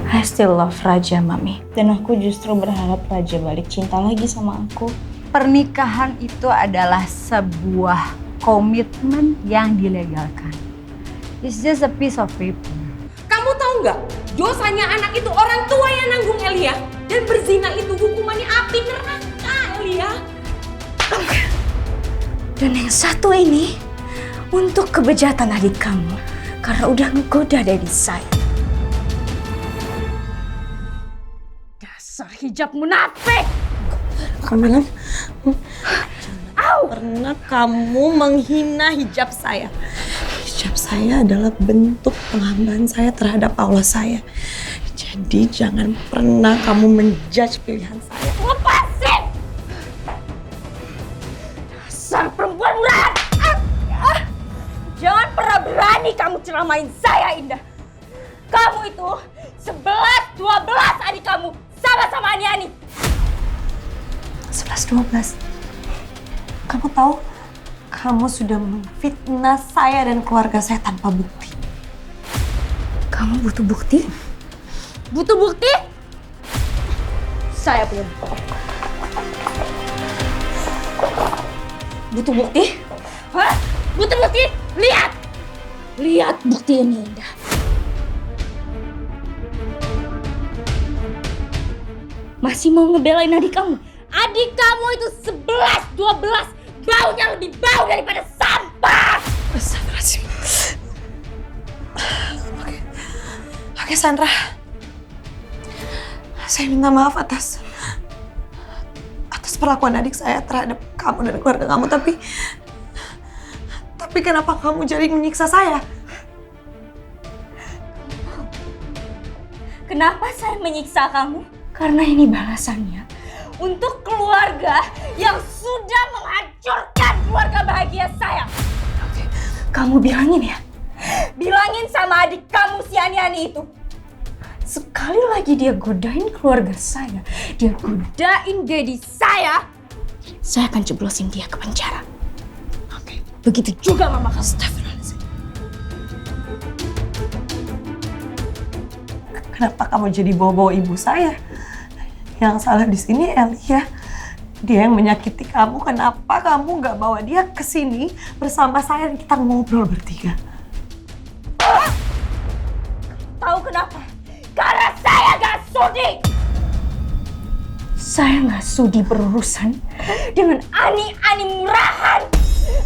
I still love Raja, Mami. Dan aku justru berharap Raja balik cinta lagi sama aku. Pernikahan itu adalah sebuah komitmen yang dilegalkan. It's just a piece of paper. Kamu tahu nggak? Dosanya anak itu orang tua yang nanggung, Elia. Dan berzina itu hukumannya api neraka, Elia. Dan yang satu ini untuk kebejatan adik kamu karena udah ngegoda dari saya. Dasar hijab munafik! Kamu bilang, pernah kamu menghina hijab saya. Hijab saya adalah bentuk penghambaan saya terhadap Allah saya. Jadi jangan pernah kamu menjudge pilihan saya. Lepasin! Dasar perempuan murahan! Jangan pernah berani kamu ceramain saya, Indah. Kamu itu 11-12 adik kamu sama-sama Ani-Ani. 11-12. Kamu tahu, kamu sudah memfitnah saya dan keluarga saya tanpa bukti. Kamu butuh bukti? Butuh bukti? Saya punya bukti. Butuh bukti? Hah? Butuh bukti? Lihat! Lihat bukti ini, Indah. Masih mau ngebelain adik kamu? Adik kamu itu 11-12, baunya lebih bau daripada sampah! Astagfirullahaladzim. Oke, Sandra. Saya minta maaf atas perlakuan adik saya terhadap kamu dan keluarga kamu, tapi kenapa kamu jadi menyiksa saya? Kenapa saya menyiksa kamu? Karena ini balasannya untuk keluarga yang sudah menghancurkan keluarga bahagia saya. Oke, kamu bilangin ya. Bilangin sama adik kamu si Ani-Ani itu. Sekali lagi dia godain keluarga saya, dia godain daddy saya akan jeblosin dia ke penjara. Oke. Begitu juga mama kamu. Astagfirullahaladzim. Kenapa kamu jadi bawa-bawa ibu saya? Yang salah di sini Elia. Dia yang menyakiti kamu. Kenapa kamu nggak bawa dia ke sini bersama saya dan kita ngobrol bertiga? Tahu kenapa? Karena saya gak sudi. Saya nggak sudi berurusan dengan Ani-Ani murahan.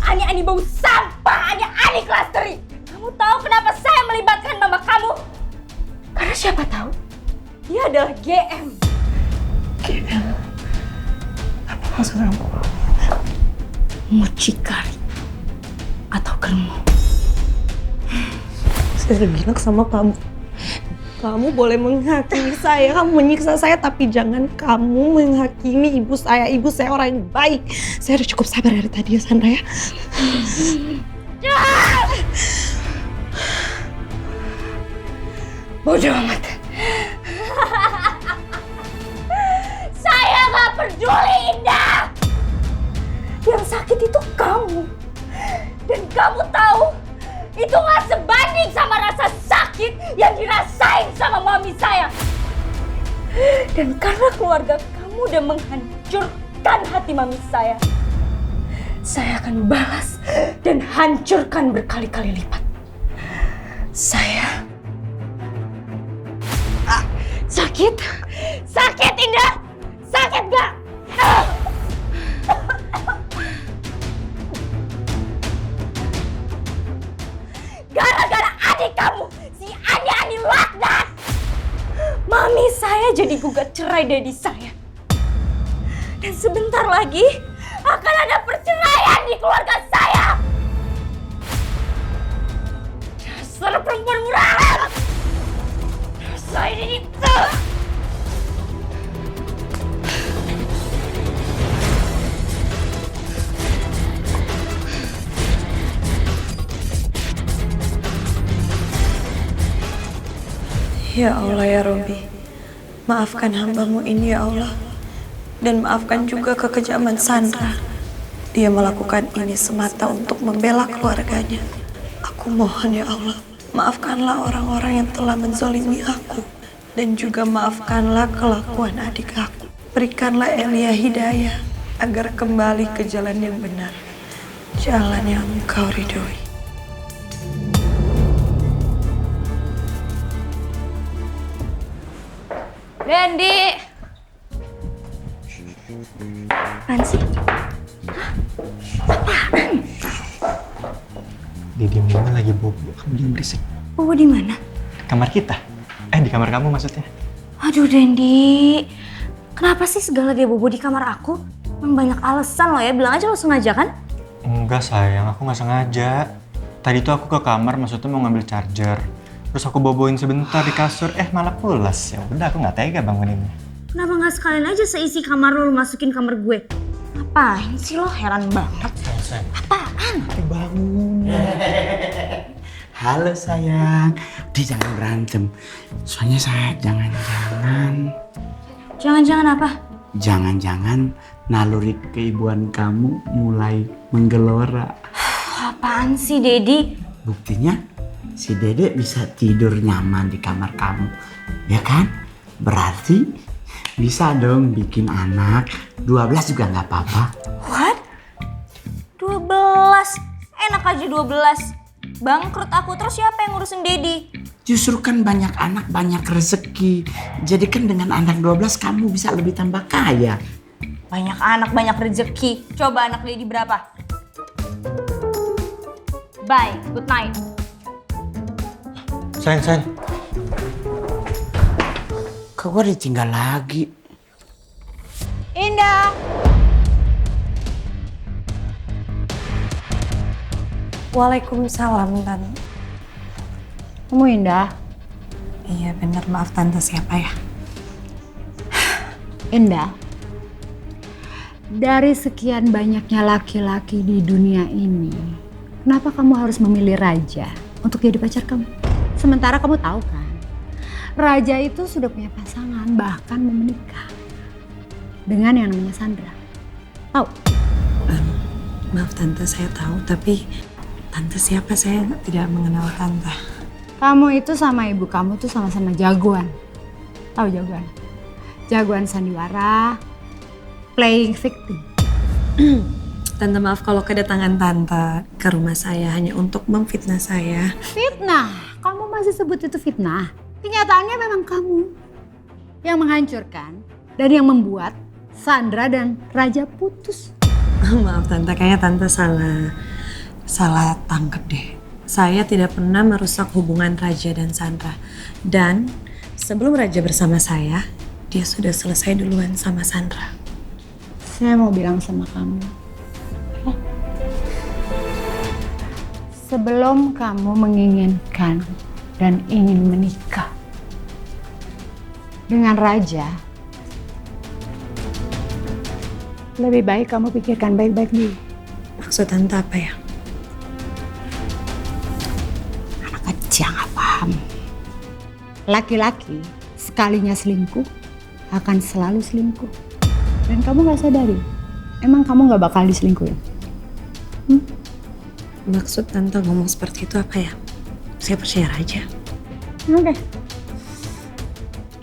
Ani-Ani bau sampah. Ani-Ani kelas teri. Kamu tahu kenapa saya melibatkan mama kamu? karena siapa tahu Dia adalah GM. GM? Apa maksud kamu? mucikari atau germo. Saya udah bilang sama kamu. Kamu boleh menghakimi saya, kamu menyiksa saya, tapi jangan kamu menghakimi ibu saya. Ibu saya orang yang baik. Saya udah cukup sabar dari tadi ya, Sandra ya. Bodoh amat. Saya gak peduli, Indah. Yang sakit itu kamu. Dan kamu tahu, itu gak sebanding sama rasa sakit yang dirasain sama mami saya. Dan karena keluarga kamu udah menghancurkan hati mami saya akan balas dan hancurkan berkali-kali lipat. Saya sakit? Sakit, Indah? Sakit gak? Gara-gara adik kamu, si Ani-Ani laknat. Mami saya jadi gugat cerai daddy saya. Dan sebentar lagi akan ada perceraian di keluarga saya. Dasar perempuan murahan. Dasar ini itu. Ya Allah ya Robbi, maafkan hambamu ini ya Allah. Dan maafkan juga kekejaman Sandra. Dia melakukan ini semata untuk membela keluarganya. Aku mohon ya Allah, maafkanlah orang-orang yang telah menzolimi aku. Dan juga maafkanlah kelakuan adik aku. Berikanlah Elia hidayah agar kembali ke jalan yang benar. Jalan yang Engkau ridhoi. Dendi! Apaan sih? Didi Muna lagi bobo, kamu jangan berisik. Bobo di mana? Kamar kita? Di kamar kamu maksudnya? Aduh Dendi, kenapa sih segala dia bobo di kamar aku? Emang banyak alasan lo ya, bilang aja lo sengaja kan? Enggak sayang, aku nggak sengaja. Tadi tuh aku ke kamar maksudnya mau ngambil charger. Terus aku boboin sebentar di kasur, malah pulas. Ya udah aku nggak tega banguninnya. Kenapa nggak sekalian aja seisi kamar lo masukin kamar gue? Apaan sih lo, heran banget. Sayang. Apaan? Bangun. Halo sayang, udah jangan berantem. Soalnya saya jangan-jangan Apa? Jangan-jangan naluri keibuan kamu mulai menggelora. Apaan sih Dedi? Buktinya si Dede bisa tidur nyaman di kamar kamu, ya kan? Berarti bisa dong bikin anak 12 juga nggak apa-apa. What? 12? Enak aja 12. Bangkrut aku, terus siapa yang ngurusin Dedi? Justru kan banyak anak banyak rezeki. Jadi kan dengan anak 12 kamu bisa lebih tambah kaya. Banyak anak, banyak rezeki. Coba anak Dedi berapa? Bye, good night. Sayang. Kok gue ditinggal lagi? Indah! Waalaikumsalam, Tante. Kamu Indah? Iya bener, maaf Tante, siapa ya? Indah, dari sekian banyaknya laki-laki di dunia ini, kenapa kamu harus memilih Raja untuk jadi pacar kamu? Sementara kamu tahu kan, Raja itu sudah punya pasangan, bahkan mau menikah dengan yang namanya Sandra. Tahu? Maaf Tante, saya tahu, tapi Tante siapa? Saya tidak mengenal Tante. Kamu itu sama ibu kamu tuh sama-sama jagoan. Tahu jagoan? Jagoan sandiwara, playing victim. Tante maaf kalau kedatangan Tante ke rumah saya hanya untuk memfitnah saya. Fitnah? Kamu masih sebut itu fitnah? Kenyataannya memang kamu yang menghancurkan dan yang membuat Sandra dan Raja putus. Maaf Tante, kayaknya Tante salah tangkep deh. Saya tidak pernah merusak hubungan Raja dan Sandra. Dan sebelum Raja bersama saya, dia sudah selesai duluan sama Sandra. Saya mau bilang sama kamu, sebelum kamu menginginkan dan ingin menikah dengan Raja, lebih baik kamu pikirkan baik-baik dulu. Maksud Tante apa ya? Anak kecil nggak paham. Laki-laki sekalinya selingkuh akan selalu selingkuh. Dan kamu nggak sadari, emang kamu nggak bakal diselingkuhin? Maksud Tante ngomong seperti itu apa ya? Saya percaya Raja. Oke.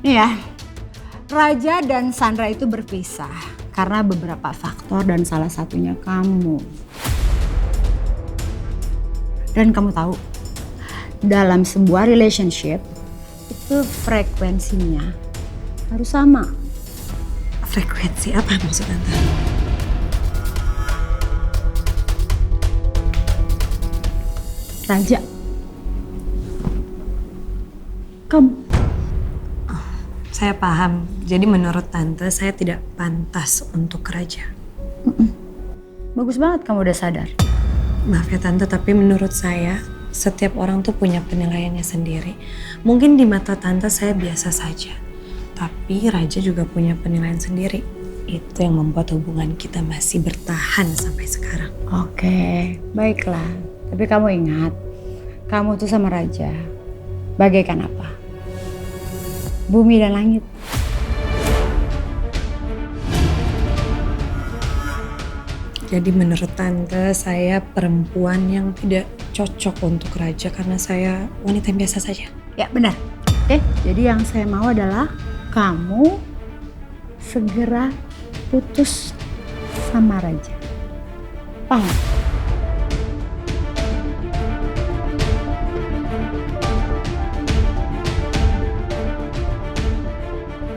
Iya, Raja dan Sandra itu berpisah karena beberapa faktor dan salah satunya kamu. Dan kamu tahu, dalam sebuah relationship itu frekuensinya harus sama. Frekuensi apa maksud Tante? Raja, kamu. Saya paham. Jadi menurut Tante, saya tidak pantas untuk Raja. Bagus banget kamu udah sadar. Maaf ya Tante, tapi menurut saya setiap orang tuh punya penilaiannya sendiri. Mungkin di mata Tante saya biasa saja, tapi Raja juga punya penilaian sendiri. Itu yang membuat hubungan kita masih bertahan sampai sekarang. Oke, baiklah. Tapi kamu ingat, kamu tuh sama Raja bagaikan apa? Bumi dan langit. Jadi menurut Tante, saya perempuan yang tidak cocok untuk Raja karena saya wanita yang biasa saja. Ya benar. Oke, jadi yang saya mau adalah kamu segera putus sama Raja. Paham?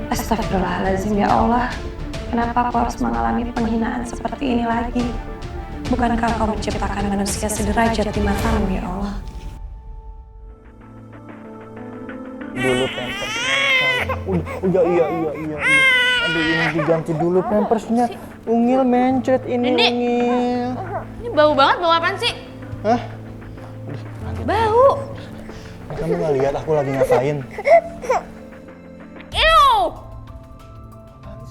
Astagfirullahaladzim ya Allah. Kenapa aku harus mengalami penghinaan seperti ini lagi? Bukankah kau menciptakan manusia sederajat di matamu ya Allah? Dulu pampersnya. Udah, iya. Aduh, ini diganti dulu pampersnya. Ungil mencret ini, Nenek. Ungil. Ini bau banget, bau apaan sih? Hah? Bau. Kamu nggak lihat aku lagi ngapain? Ew!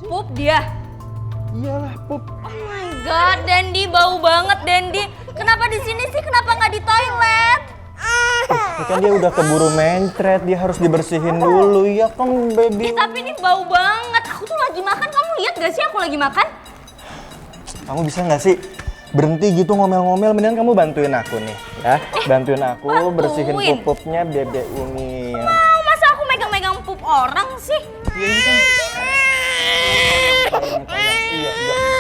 Pup dia. Iyalah, Pup. Oh my god, Dendi bau banget, Dendi. Kenapa di sini sih? Kenapa nggak di toilet? Ini kan dia udah keburu mencret, dia harus dibersihin dulu. Ya kan, baby. Tapi ini bau banget. Aku tuh lagi makan. Kamu lihat gak sih aku lagi makan? Kamu bisa nggak sih berhenti gitu ngomel-ngomel? Mendingan kamu bantuin aku nih, ya. Bantuin aku bersihin bantuin? pup-pupnya Bebe Ungil. Oh, masa aku megang-megang pup orang sih? Iya, ini kan iya,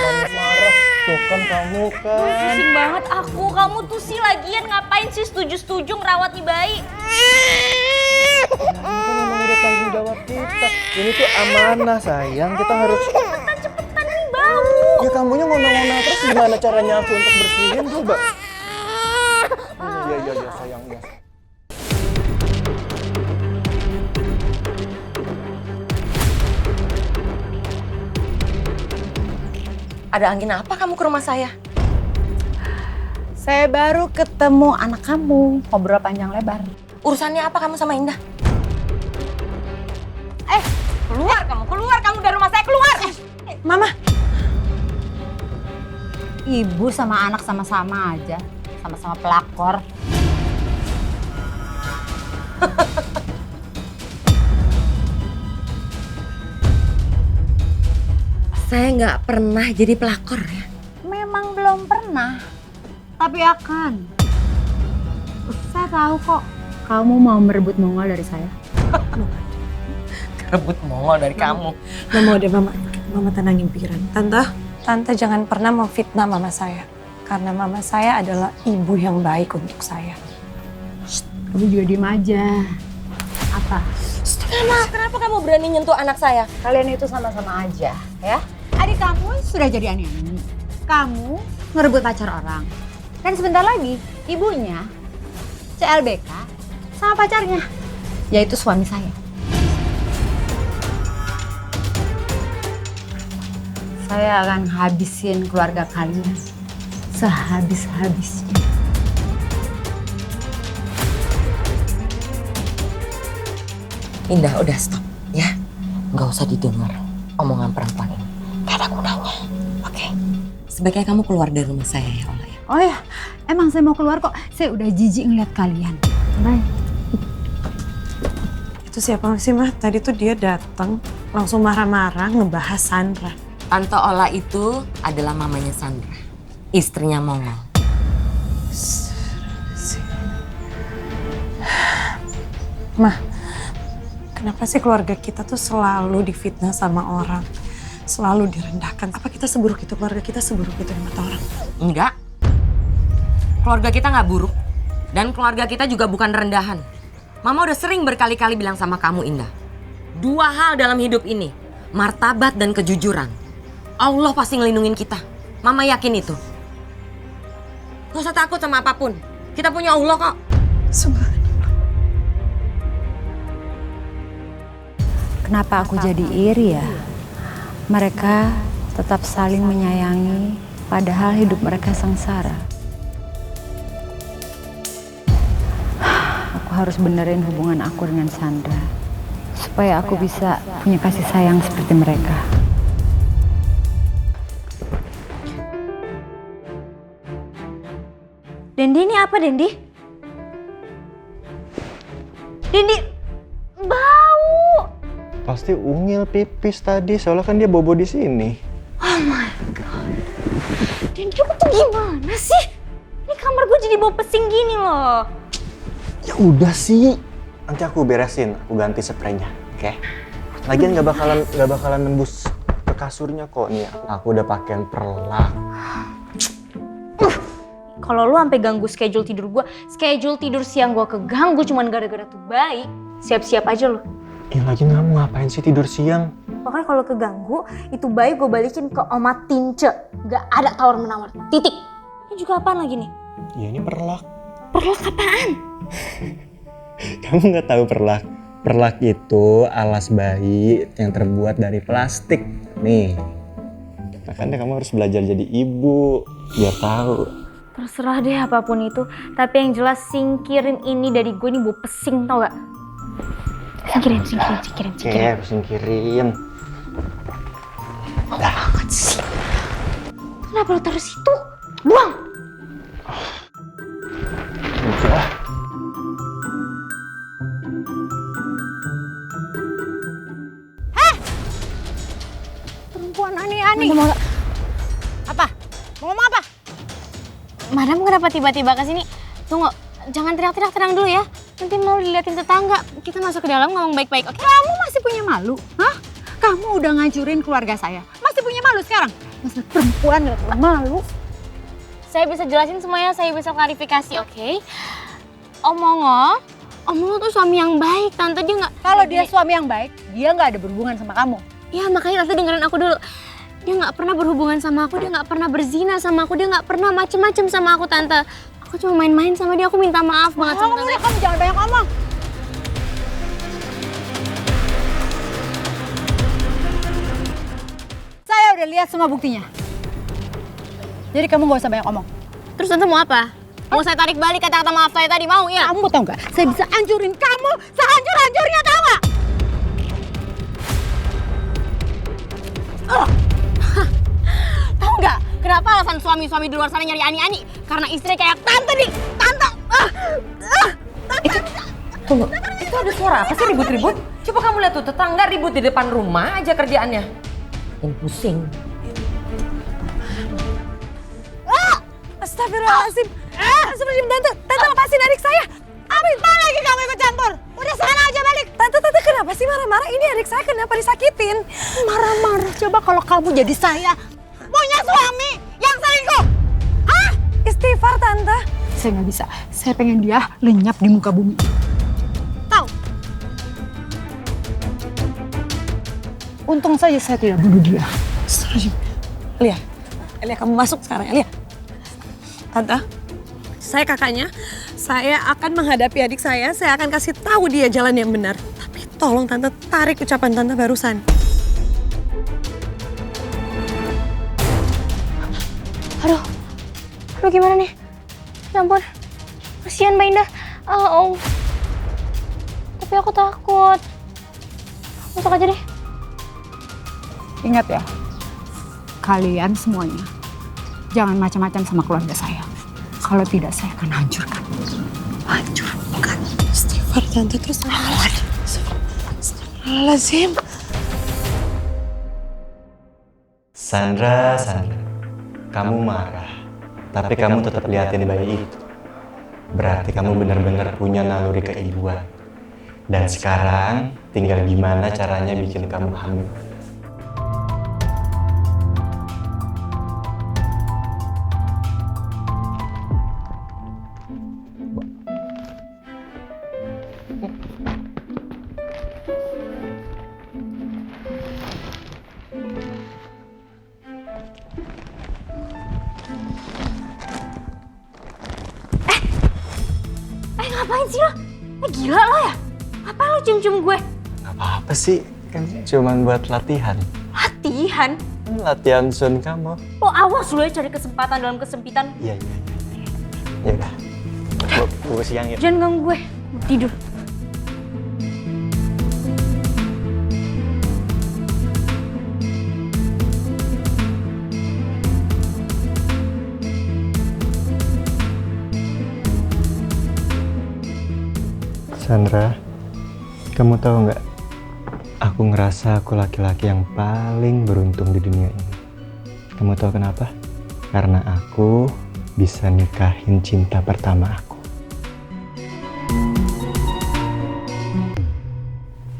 jangan marah. Tuh kan kamu kan. Pusing banget aku. Kamu tuh sih lagian ngapain sih setuju-setuju ngerawat nih bayi? Ini kan memang udah tanggung jawab kita. Ini tuh amanah sayang, kita harus. Cepetan nih bau. Ya kamunya ngomel-ngomel terus gimana caranya aku untuk bersihin coba? Iya sayang ya. Ada angin apa kamu ke rumah saya? Saya baru ketemu anak kamu, ngobrol panjang lebar. Urusannya apa kamu sama Indah? Keluar kamu dari rumah saya, keluar! Mama, Ibu sama anak sama-sama aja, sama-sama pelakor. Saya nggak pernah jadi pelakor ya. Memang belum pernah, tapi akan. Saya tahu kok, kamu mau merebut Mongol dari saya. Rebut Mongol dari kamu. Mama udah Mama tenangin pikiran. Tante jangan pernah memfitnah mama saya. Karena mama saya adalah ibu yang baik untuk saya. Kamu juga diem aja. Apa? Kenapa kamu berani nyentuh anak saya? Kalian itu sama-sama aja, ya. Adik kamu sudah jadi ani-ani. Kamu ngerebut pacar orang. Dan sebentar lagi, ibunya CLBK sama pacarnya, yaitu suami saya. Saya akan habisin keluarga kalian sehabis-habisnya. Indah, udah stop ya. Nggak usah didengar omongan perempuan ini. Gak ada gunanya. Oke. Sebaiknya kamu keluar dari rumah saya ya Allah ya. Oh ya, emang saya mau keluar kok. Saya udah jijik ngeliat kalian. Bye. Itu siapa sih, Mah? Tadi tuh dia datang langsung marah-marah ngebahas Sandra. Tante Ola itu adalah mamanya Sandra, istrinya Mongol. Mah, kenapa sih keluarga kita tuh selalu difitnah sama orang? Selalu direndahkan. Apa kita seburuk itu? Keluarga kita seburuk itu di mata orang? Enggak. Keluarga kita nggak buruk. Dan keluarga kita juga bukan rendahan. Mama udah sering berkali-kali bilang sama kamu, Indah. 2 hal dalam hidup ini. Martabat dan kejujuran. Allah pasti ngelindungin kita. Mama yakin itu. Gak usah takut sama apapun. Kita punya Allah kok. Subhanallah. Kenapa aku jadi iri ya? Mereka tetap saling menyayangi, padahal hidup mereka sengsara. Aku harus benerin hubungan aku dengan Sandra, supaya aku bisa punya kasih sayang seperti mereka. Dendi ini apa, Dendi? Dendi, bau. Pasti Ungil pipis tadi, soalnya kan dia bobo di sini. Oh my god. Dendi, kamu tuh gimana sih? Ini kamar gue jadi bau pesing gini loh. Ya udah sih, Nanti aku beresin, aku ganti spraynya, oke? Lagian nggak bakalan nembus ke kasurnya kok nih. Aku udah pakein perlak. Kalau lu sampai ganggu schedule tidur siang gua keganggu cuman gara-gara tuh bayi, siap-siap aja lu. Lagi kamu ngapain sih tidur siang? Pokoknya kalau keganggu, itu bayi gue balikin ke Oma Tince. Gak ada tawar-menawar, titik. Ini juga apaan lagi nih? Ya ini perlak. Perlak apaan? Kamu nggak tahu perlak? Perlak itu alas bayi yang terbuat dari plastik. Nih, makanya kamu harus belajar jadi ibu biar tahu. Terserah deh apapun itu, tapi yang jelas singkirin ini dari gue, ini bau pesing tau gak? Singkirin. Oke, aku singkirin. Banget sih. Kenapa lo taruh situ? Buang! Udah. Perempuan aneh-aneh. Apa? Mau ngomong apa? Madam kenapa tiba-tiba kesini? Tunggu, jangan teriak-teriak, tenang dulu ya. Nanti mau diliatin tetangga. Kita masuk ke dalam ngomong baik-baik, oke? Kamu masih punya malu? Hah? Kamu udah ngancurin keluarga saya. Masih punya malu sekarang? Masa perempuan gak pernah malu? Saya bisa jelasin semuanya, saya bisa klarifikasi, oke? Om Mongo tuh suami yang baik, Tante. Dia nggak. Kalau dia suami yang baik, dia nggak ada berhubungan sama kamu. Ya makanya Tante dengerin aku dulu. Dia nggak pernah berhubungan sama aku, dia nggak pernah berzina sama aku, dia nggak pernah macem-macem sama aku, Tante. Aku cuma main-main sama dia, aku minta maaf banget sama Tante. Kamu jangan banyak ngomong. Saya udah lihat semua buktinya. Jadi kamu gak usah banyak ngomong. Terus Tante mau apa? Mau saya tarik balik kata-kata maaf saya tadi, mau ya? Kamu tau gak? Saya bisa hancurin kamu sehancur-hancurnya, tau gak? Tahu nggak? Kenapa alasan suami-suami di luar sana nyari ani-ani? Karena istri kayak Tante nih, Tante. Tunggu, itu ada suara apa sih ribut-ribut? Coba kamu lihat tuh, tetangga ribut di depan rumah aja kerjaannya. Dan pusing. Astagfirullahaladzim. Astagfirullahaladzim, Tante lepasin adik saya. Apa lagi kamu ikut campur? Udah sana aja balik. Tante kenapa sih marah-marah? Ini adik saya kenapa disakitin? Marah-marah, coba kalau kamu jadi saya. Punya suami yang selingkuh. Hah? Istighfar, Tante. Saya nggak bisa. Saya pengen dia lenyap di muka bumi. Tahu? Untung saja saya tidak bunuh dia. Elia, kamu masuk sekarang, Elia. Tante, saya kakaknya. Saya akan menghadapi adik saya akan kasih tahu dia jalan yang benar. Tapi tolong Tante tarik ucapan Tante barusan. Aduh gimana nih? Ya ampun, kasihan Mbak Indah. Tapi aku takut. Masuk aja deh. Ingat ya, kalian semuanya jangan macam-macam sama keluarga saya. Kalau tidak, saya akan hancurkan. Hancurkan. Istighfar Tante, terus Astagfirullahaladzim. Sandra, kamu marah. Tapi kamu tetap liatin bayi itu. Berarti kamu benar-benar punya naluri keibuan. Dan sekarang tinggal gimana caranya bikin kamu hamil. Ngapain sih lo? Gila lo ya? Apa lo cium-cium gue? Gak apa-apa sih, kan cuman buat latihan. Latihan? Latihan Sun kamu. Lo awas lo ya cari kesempatan dalam kesempitan. Iya. Ya udah, gue siang ya. Jangan ganggu gue, mau tidur. Sandra, kamu tahu nggak? Aku ngerasa aku laki-laki yang paling beruntung di dunia ini. Kamu tahu kenapa? Karena aku bisa nikahin cinta pertama aku.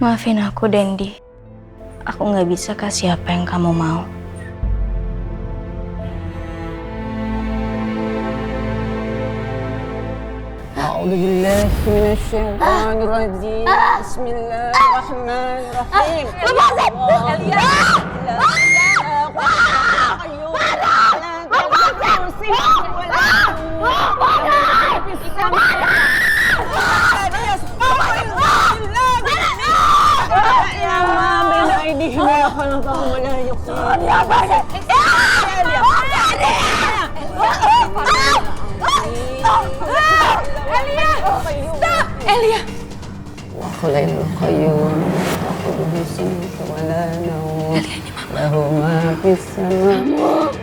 Maafin aku, Dendi. Aku nggak bisa kasih apa yang kamu mau. أعوذ بالله من الشيطان الرجيم بسم الله الرحمن الرحيم وخلق القيوم تأخذه سنة ولا نوم له ما في السماوات.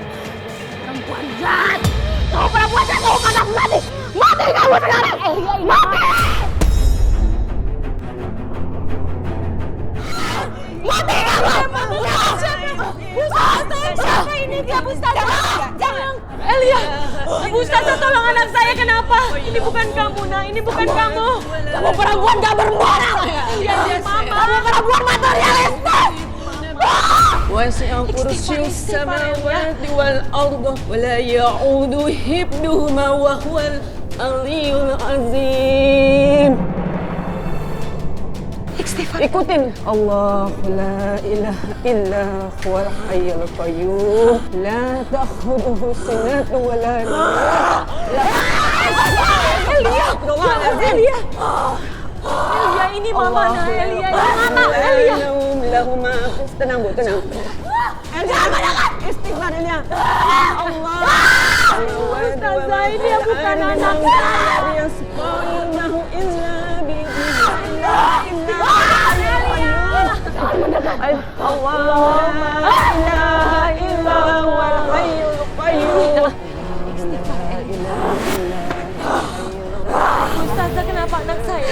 Ustazah, tolong anak saya, kenapa? Ini bukan kamu, Nak. Ini bukan kamu. Kamu perempuan gak bermoral. Iya, Mama. Kamu perempuan materialistis. وسع كرسي السماوات والأرض ولا يعود حفظهما وهو العلي العظيم. Ikutin Allah la ilaha illa huwal hayyul qayyum la ta'khudhuhu sinatun wa la nawm. Elia, ini Mama, Nak. Elia, ini Mama. Elia. Lahu ma fis, tenang Bu, tenang. Istighfar Elia. Allah. Ustazah, ini ya bukan anak saya. Ustazah, kenapa anak saya?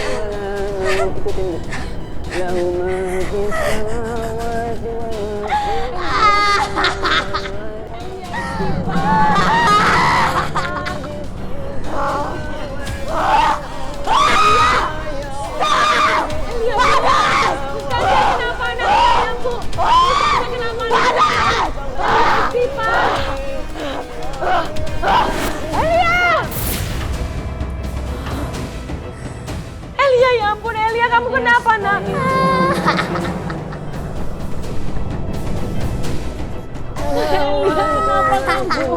Elia, ya ampun Elia, kamu kenapa, Nak? Elia, kenapa kamu?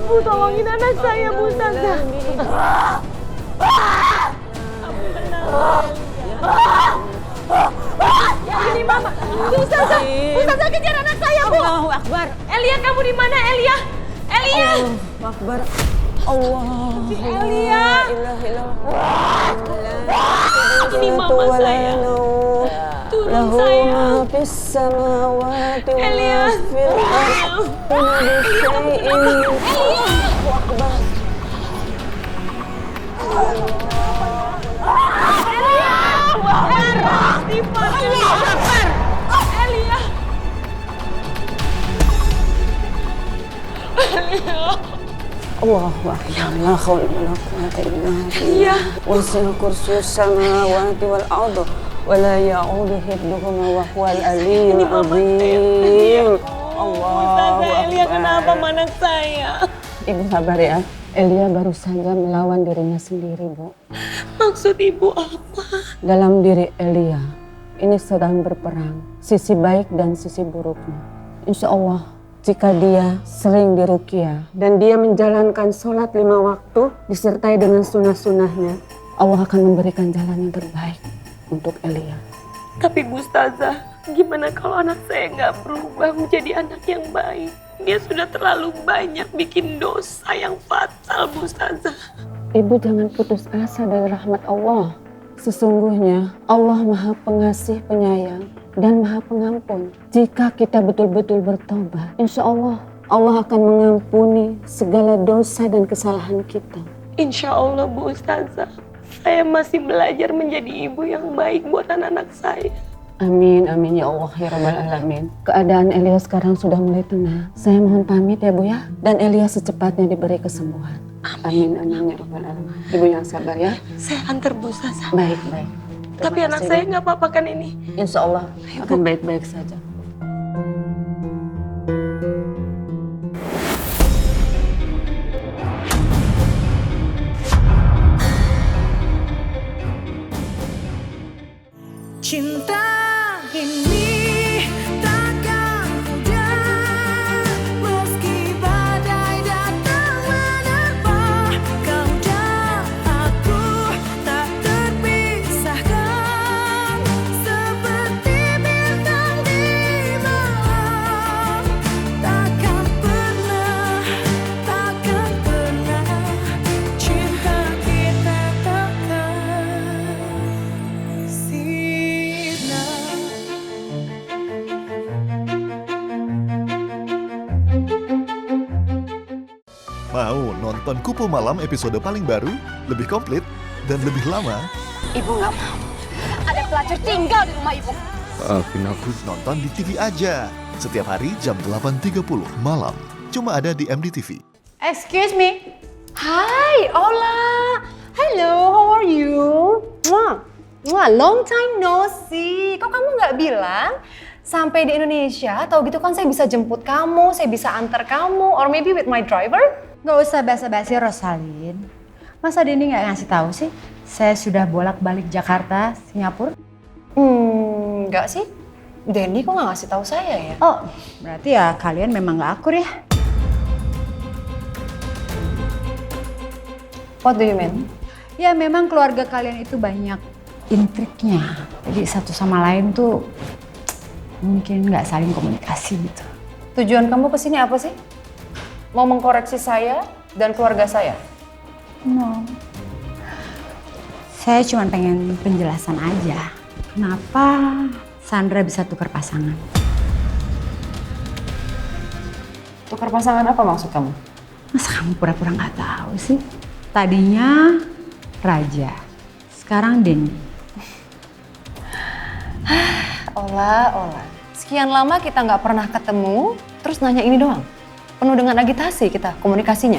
Bu, tolongin anak saya, Bu Ustazah. Ini Mama. Ustazah, Ustazah kejar anak saya, Bu. Allahu Akbar. Elia, kamu di mana, Elia? Elia. Allahu Akbar. Allah. Elia. Ini Mama saya. Turun saya. Fis samawati wa Elia. fil ardi. Elia. Allahu Akbar. La haula wa la quwwata illa billah. Wasi'a kursiyyus samawati wal ardi wa la ya'udu hifdhuhuma wa huwal aliyyul azim. Allahu Elia, kenapa Akbar. anak saya? Ibu sabar ya. Elia baru saja melawan dirinya sendiri, Bu. Maksud Ibu apa? Dalam diri Elia, ini sedang berperang, sisi baik dan sisi buruknya. Insya Allah, jika dia sering diruqyah dan dia menjalankan sholat 5 waktu disertai dengan sunnah-sunnahnya, Allah akan memberikan jalan yang terbaik untuk Elia. Tapi Bu Ustazah, gimana kalau anak saya nggak berubah menjadi anak yang baik? Dia sudah terlalu banyak bikin dosa yang fatal, Bu Ustazah. Ibu jangan putus asa dari rahmat Allah. Sesungguhnya Allah Maha Pengasih Penyayang dan Maha Pengampun. Jika kita betul-betul bertobat, insya Allah Allah akan mengampuni segala dosa dan kesalahan kita. Insya Allah Bu Ustazah, saya masih belajar menjadi ibu yang baik buat anak-anak saya. Amin, amin ya Allah ya Rabbal Alamin. Keadaan Elia sekarang sudah mulai tenang. Saya mohon pamit ya Bu ya. Dan Elia secepatnya diberi kesembuhan. Amin, amin ya Rabbal Alamin. Ibu yang sabar ya. Saya antar Bu Ustazah. Baik, baik. Tapi anak kasih, saya Dek. nggak apa-apa kan ini? Insya Allah akan baik-baik saja. Cinta ini takkan mudah, meski badai datang menerpa. Kau dan aku tak terpisahkan, seperti bintang di malam. Takkan pernah cinta kita takkan sirna. Mau nonton Kupu Malam episode paling baru, lebih komplit, dan lebih lama? Ibu nggak mau. Ada pelacur tinggal di rumah ibu. Maafin aku. Nonton di TV aja. Setiap hari jam 8.30 malam. Cuma ada di MDTV. Excuse me. Hi, Ola. Hello, how are you? Long time no see. Kok kamu nggak bilang sampai di Indonesia? Tahu gitu kan saya bisa jemput kamu, saya bisa antar kamu, or maybe with my driver? Nggak usah basa-basi, Rosalin. Masa Denny nggak ngasih tahu sih? Saya sudah bolak-balik Jakarta, Singapura. Nggak sih. Denny kok nggak ngasih tahu saya ya? Oh, berarti ya kalian memang nggak akur ya? What do you mean? Ya memang keluarga kalian itu banyak intriknya. Jadi satu sama lain tuh mungkin nggak saling komunikasi gitu. Tujuan kamu kesini apa sih? Mau mengkoreksi saya dan keluarga saya? No. Saya cuma pengen penjelasan aja. Kenapa Sandra bisa tukar pasangan? Tukar pasangan apa maksud kamu? Masa kamu pura-pura nggak tahu sih? Tadinya Raja, sekarang Denny. Ola. Sekian lama kita nggak pernah ketemu, terus nanya ini doang. Penuh dengan agitasi kita komunikasinya.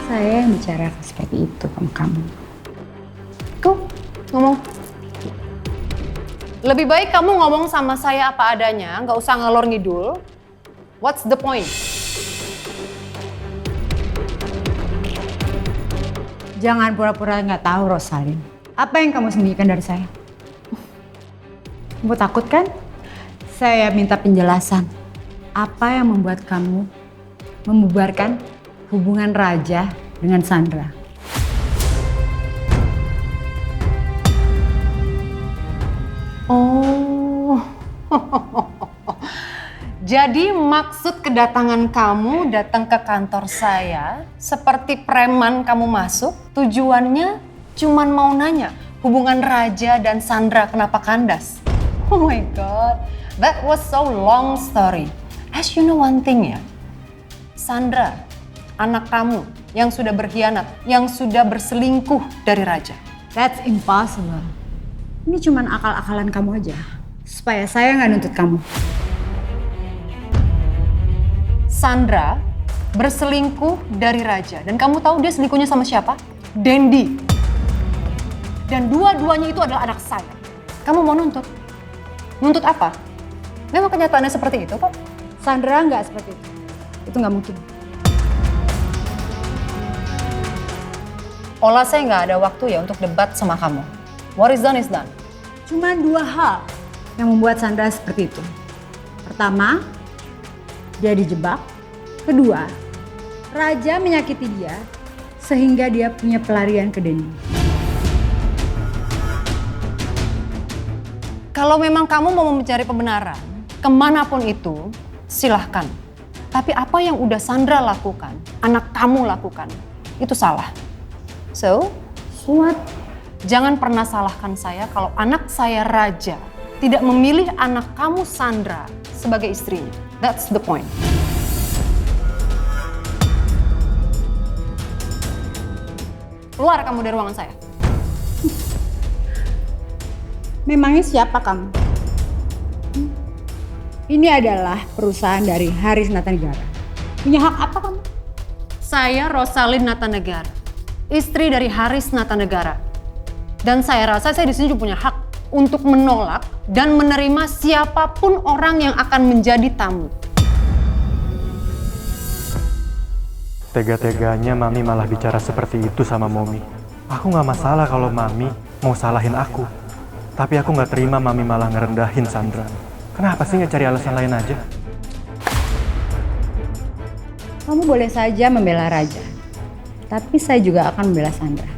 Saya yang bicara seperti itu sama kamu. Tuh, ngomong. Lebih baik kamu ngomong sama saya apa adanya, nggak usah ngalor ngidul. What's the point? Jangan pura-pura nggak tahu, Rosalin. Apa yang kamu sembunyikan dari saya? Kamu takut kan? Saya minta penjelasan. Apa yang membuat kamu membubarkan hubungan Raja dengan Sandra? Oh, jadi maksud kedatangan kamu datang ke kantor saya seperti preman kamu masuk, tujuannya cuman mau nanya hubungan Raja dan Sandra kenapa kandas? Oh my God, that was so long story. As you know one thing ya, Sandra, anak kamu yang sudah berkhianat, yang sudah berselingkuh dari Raja. That's impossible. Ini cuman akal-akalan kamu aja. Supaya saya nggak nuntut kamu. Sandra berselingkuh dari Raja. Dan kamu tahu dia selingkuhnya sama siapa? Dendi. Dan dua-duanya itu adalah anak saya. Kamu mau nuntut? Nuntut apa? Memang kenyataannya seperti itu kok. Sandra nggak seperti itu. Itu nggak mungkin. Olah, saya nggak ada waktu ya untuk debat sama kamu. What is done is done. Cuman dua hal yang membuat Sandra seperti itu. Pertama, dia dijebak. Kedua, Raja menyakiti dia sehingga dia punya pelarian ke Denny. Kalau memang kamu mau mencari kebenaran, kemanapun itu, silahkan. Tapi apa yang udah Sandra lakukan, anak kamu lakukan, itu salah. So, What? jangan pernah salahkan saya kalau anak saya Raja tidak memilih anak kamu Sandra sebagai istrinya. That's the point. Keluar kamu dari ruangan saya. Memangnya siapa kamu? Ini adalah perusahaan dari Haris Natanegara. Punya hak apa kamu? Saya Rosalin Natanegara. istri dari Haris Natanegara. Dan saya rasa saya di sini juga punya hak untuk menolak dan menerima siapapun orang yang akan menjadi tamu. Tega-teganya Mami malah bicara seperti itu sama Momi. Aku nggak masalah kalau Mami mau salahin aku. Tapi aku nggak terima Mami malah ngerendahin Sandra. Kenapa sih nggak cari alasan lain aja? Kamu boleh saja membela Raja, tapi saya juga akan membela Sandra.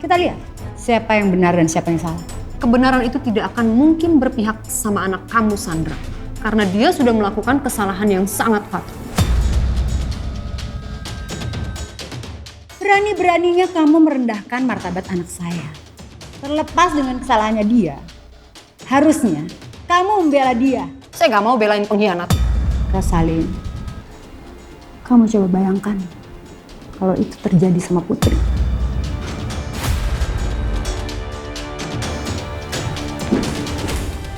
Kita lihat siapa yang benar dan siapa yang salah. Kebenaran itu tidak akan mungkin berpihak sama anak kamu, Sandra. Karena dia sudah melakukan kesalahan yang sangat fatal. Berani-beraninya kamu merendahkan martabat anak saya. Terlepas dengan kesalahannya dia, harusnya kamu membela dia. Saya nggak mau belain pengkhianat. Rosalin, kamu coba bayangkan kalau itu terjadi sama Putri.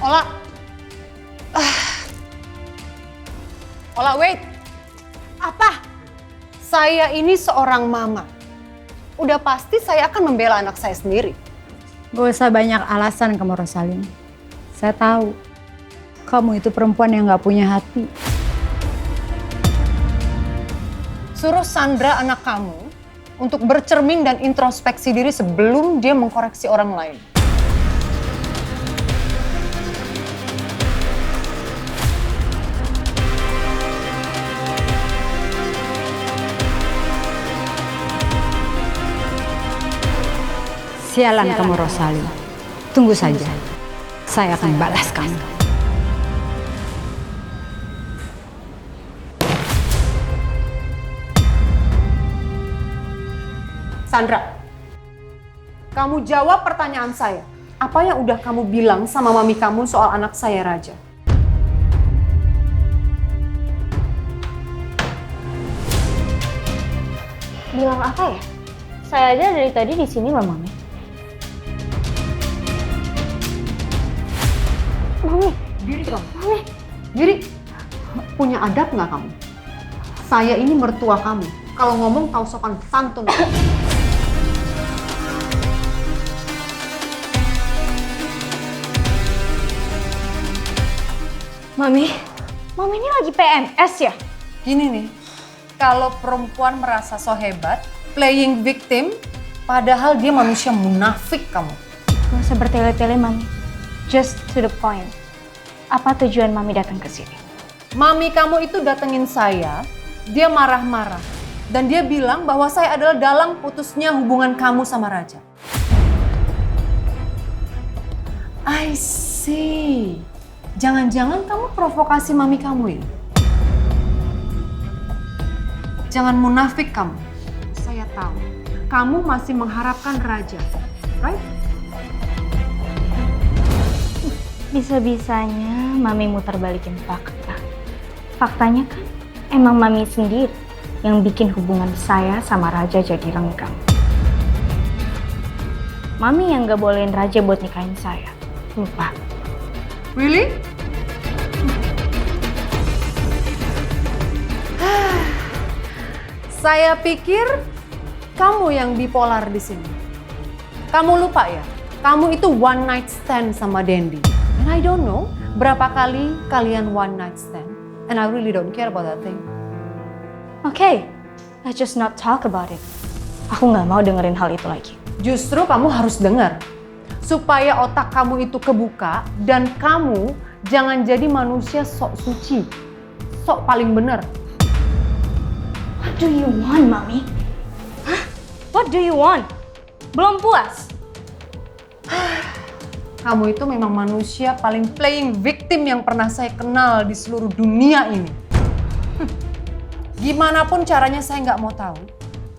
Ola. Ola, wait. Apa? Saya ini seorang mama. Udah pasti saya akan membela anak saya sendiri. Gak usah banyak alasan kamu, Rosalin. Saya tahu kamu itu perempuan yang gak punya hati. Suruh Sandra anak kamu untuk bercermin dan introspeksi diri sebelum dia mengkoreksi orang lain. Sialan kamu, Rosalin. Tunggu saja. Saya akan balas kamu. Sandra, kamu jawab pertanyaan saya. Apa yang udah kamu bilang sama mami kamu soal anak saya, Raja? Bilang apa ya? Saya aja dari tadi di sini loh, Mami. Mami, Diri kamu. Mami. Diri, punya adab nggak kamu? Saya ini mertua kamu. Kalau ngomong tahu sopan santun. Mami ini lagi PMS ya? Gini nih, kalau perempuan merasa so hebat, playing victim, padahal dia manusia munafik kamu. Gak usah bertele-tele, Mami. Just to the point. Apa tujuan Mami datang ke sini? Mami kamu itu datengin saya, dia marah-marah. Dan dia bilang bahwa saya adalah dalang putusnya hubungan kamu sama Raja. I see. Jangan-jangan kamu provokasi mami kamu ya? Jangan munafik kamu. Saya tahu. Kamu masih mengharapkan Raja, right? Bisa-bisanya Mami muter balikin fakta. Faktanya kan emang Mami sendiri yang bikin hubungan saya sama Raja jadi renggang. Mami yang gak bolehin Raja buat nikahin saya. Lupa. Really? Saya pikir kamu yang bipolar di sini. Kamu lupa ya? Kamu itu one night stand sama Dendi. And I don't know berapa kali kalian one night stand. And I really don't care about that thing. Okay, let's just not talk about it. Aku gak mau dengerin hal itu lagi. Justru kamu harus dengar. Supaya otak kamu itu kebuka dan kamu jangan jadi manusia sok suci. Sok paling bener. What do you want, Mami? Hah? What do you want? Belum puas? Kamu itu memang manusia paling playing victim yang pernah saya kenal di seluruh dunia ini. Gimana pun caranya saya nggak mau tahu.